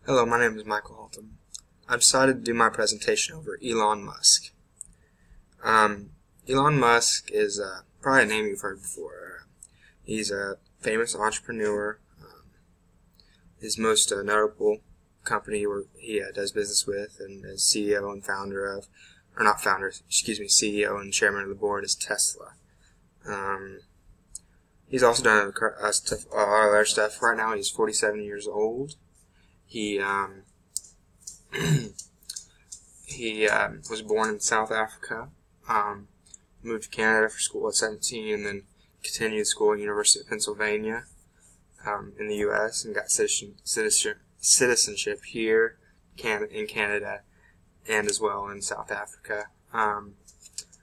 Hello, my name is Michael Haltom. I've decided to do my presentation over Elon Musk. Elon Musk is probably a name you've heard before. He's a famous entrepreneur. His most notable company where he does business with and is CEO and founder of, or not founder, excuse me, CEO and chairman of the board is Tesla. He's also done a lot of other stuff. Right now he's 47 years old. He was born in South Africa, moved to Canada for school at 17, and then continued school at the University of Pennsylvania in the U.S. and got citizenship here in Canada and as well in South Africa.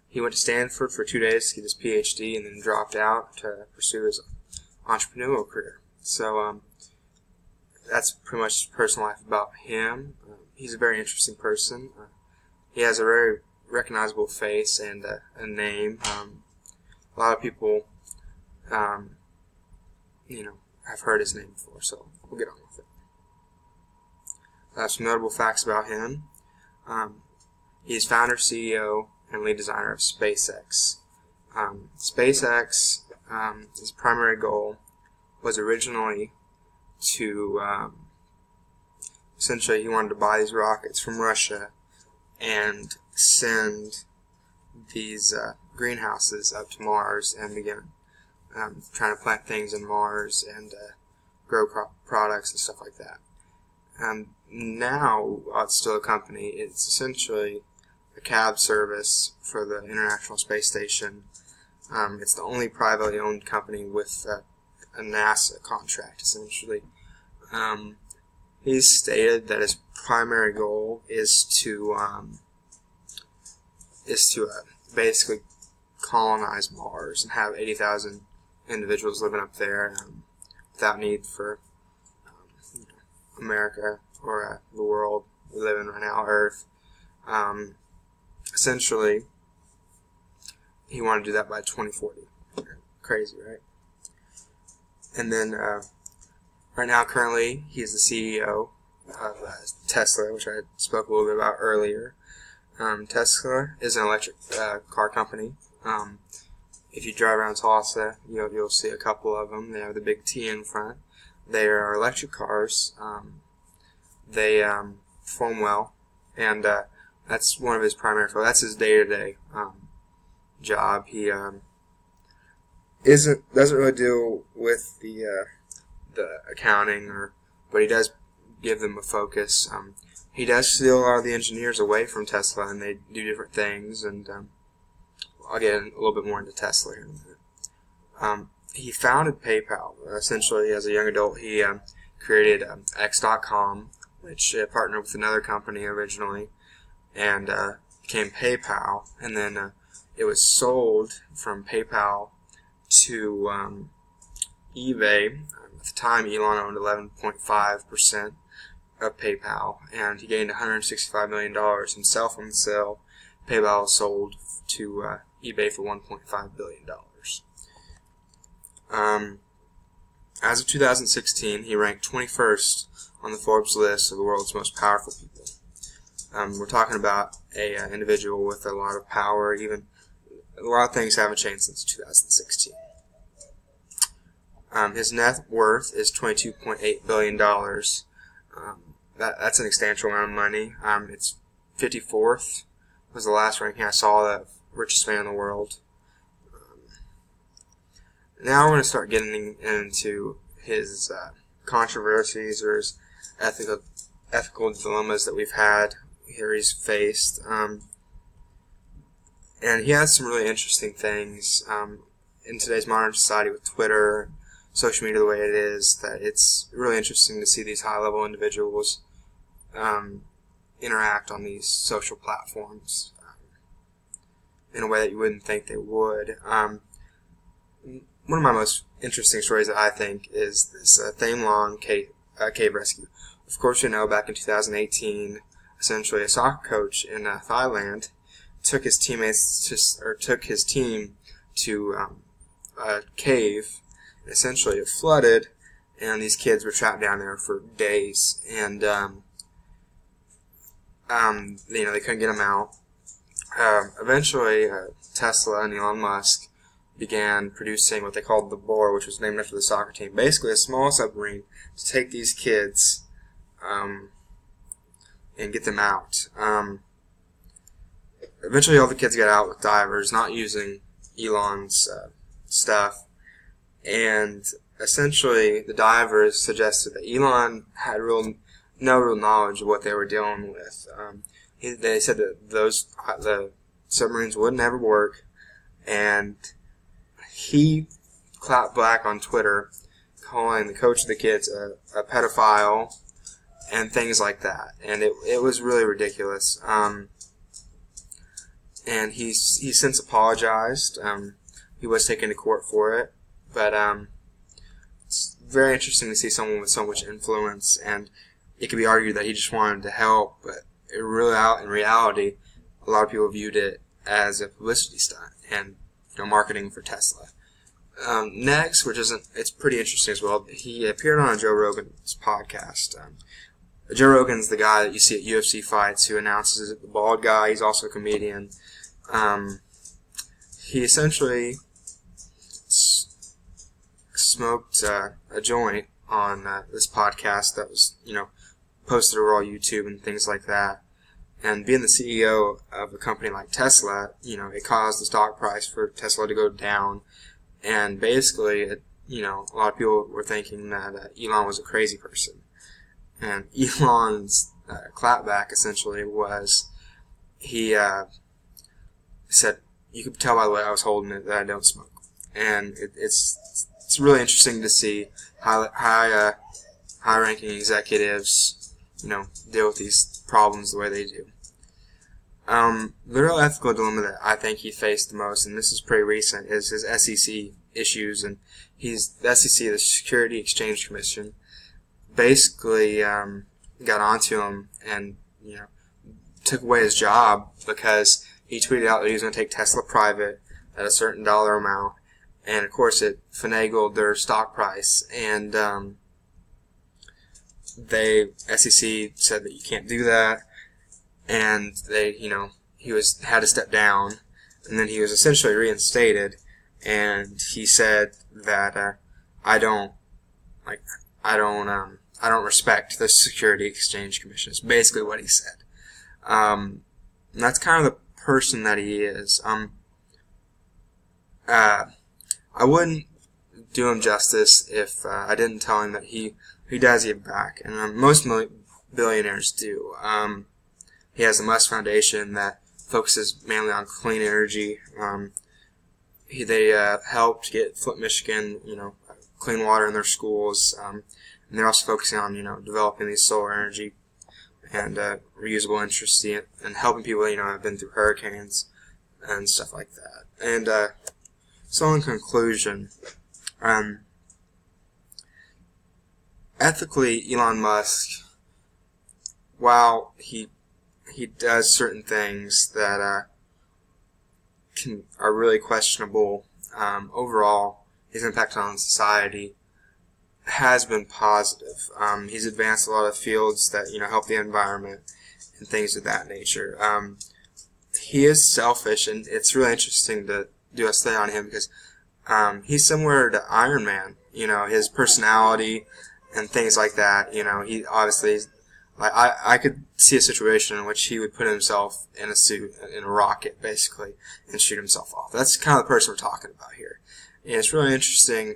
He went to Stanford for 2 days to get his PhD and then dropped out to pursue his entrepreneurial career. So that's pretty much his personal life about him. He's a very interesting person. He has a very recognizable face and a name. A lot of people, have heard his name before, so we'll get on with it. Some notable facts about him. He's founder, CEO, and lead designer of SpaceX. SpaceX, his primary goal was originally to essentially he wanted to buy these rockets from Russia and send these greenhouses up to Mars and begin trying to plant things in Mars and grow products and stuff like that. Now it's still a company. It's essentially a cab service for the International Space Station. It's the only privately owned company with a NASA contract, essentially. He's stated that his primary goal is to basically colonize Mars and have 80,000 individuals living up there without need for America or the world we live in right now, Earth. Essentially, he wanted to do that by 2040. Crazy, right? And then right now, currently, he's the CEO of Tesla, which I spoke a little bit about earlier. Tesla is an electric car company. If you drive around Tulsa, you'll see a couple of them. They have the big T in front. They are electric cars. They perform well, and that's one of his primary focus. That's his day-to-day job. He doesn't really deal with the accounting, but he does give them a focus. He does steal a lot of the engineers away from Tesla, and they do different things. And I'll get a little bit more into Tesla here in a minute. He founded PayPal. Essentially, as a young adult, he created X.com, which partnered with another company originally, and became PayPal. And then it was sold from PayPal to eBay. At the time, Elon owned 11.5% of PayPal, and he gained $165 million himself on the sale. PayPal was sold to eBay for $1.5 billion. As of 2016, he ranked 21st on the Forbes list of the world's most powerful people. We're talking about an individual with a lot of power. Even a lot of things haven't changed since 2016. His net worth is $22.8 billion. That's an substantial amount of money. It's 54th was the last ranking I saw, the richest man in the world. Now we're going to start getting into his controversies or his ethical dilemmas that we've had here he's faced. And he has some really interesting things in today's modern society with Twitter, social media the way it is, that it's really interesting to see these high-level individuals interact on these social platforms in a way that you wouldn't think they would. One of my most interesting stories that I think is this Tham Luang cave rescue. Of course, you know, back in 2018, essentially a soccer coach in Thailand took his team to a cave. Essentially, it flooded, and these kids were trapped down there for days, and they couldn't get them out. Eventually, Tesla and Elon Musk began producing what they called the Boar, which was named after the soccer team. Basically, a small submarine to take these kids and get them out. Eventually, all the kids got out with divers, not using Elon's stuff. And essentially, the divers suggested that Elon had no real knowledge of what they were dealing with. They said that the submarines would never work, and he clapped back on Twitter, calling the coach of the kids a pedophile and things like that. And it was really ridiculous. And he's since apologized. He was taken to court for it, but it's very interesting to see someone with so much influence, and it could be argued that he just wanted to help, but in reality, a lot of people viewed it as a publicity stunt and marketing for Tesla. Next, it's pretty interesting as well, he appeared on Joe Rogan's podcast. Joe Rogan's the guy that you see at UFC fights who announces it, the bald guy. He's also a comedian. He essentially smoked a joint on this podcast that was, posted over all YouTube and things like that. And being the CEO of a company like Tesla, it caused the stock price for Tesla to go down. And basically, a lot of people were thinking that Elon was a crazy person. And Elon's clapback essentially was he said, you could tell by the way I was holding it that I don't smoke. And it's really interesting to see high-ranking executives, deal with these problems the way they do. The real ethical dilemma that I think he faced the most, and this is pretty recent, is his SEC issues. And the SEC, the Security Exchange Commission, basically got onto him and took away his job because he tweeted out that he was going to take Tesla private at a certain dollar amount, and of course it finagled their stock price. And SEC said that you can't do that, and he had to step down, and then he was essentially reinstated, and he said that I don't respect the Security Exchange Commission. Is basically what he said. And that's kind of the person that he is. I wouldn't do him justice if I didn't tell him that he does give back, and most billionaires do. He has the Musk Foundation that focuses mainly on clean energy. They helped get Flint, Michigan, clean water in their schools, and they're also focusing on developing these solar energy and reusable industry and helping people have been through hurricanes and stuff like that. And so in conclusion, ethically, Elon Musk, while he does certain things that are really questionable, overall his impact on society has been positive. He's advanced a lot of fields that help the environment and things of that nature. He is selfish, and it's really interesting to do a study on him because he's similar to Iron Man. His personality and things like that. He obviously, I could see a situation in which he would put himself in a suit, in a rocket, basically, and shoot himself off. That's kind of the person we're talking about here. And it's really interesting,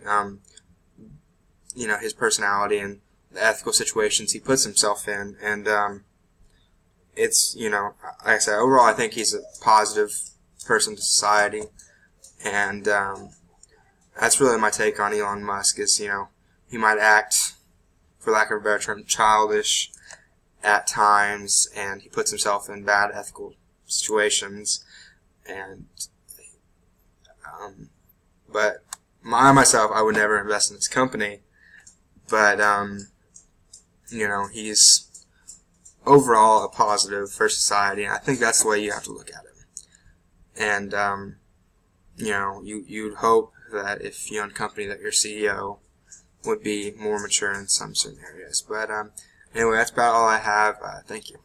his personality and the ethical situations he puts himself in. And it's, like I said, overall I think he's a positive person to society. And that's really my take on Elon Musk is, he might act, for lack of a better term, childish at times, and he puts himself in bad ethical situations. And but myself, I would never invest in his company. But he's overall a positive for society, and I think that's the way you have to look at it. And you'd hope that if you own a company that your CEO would be more mature in some certain areas. But anyway, that's about all I have. Thank you.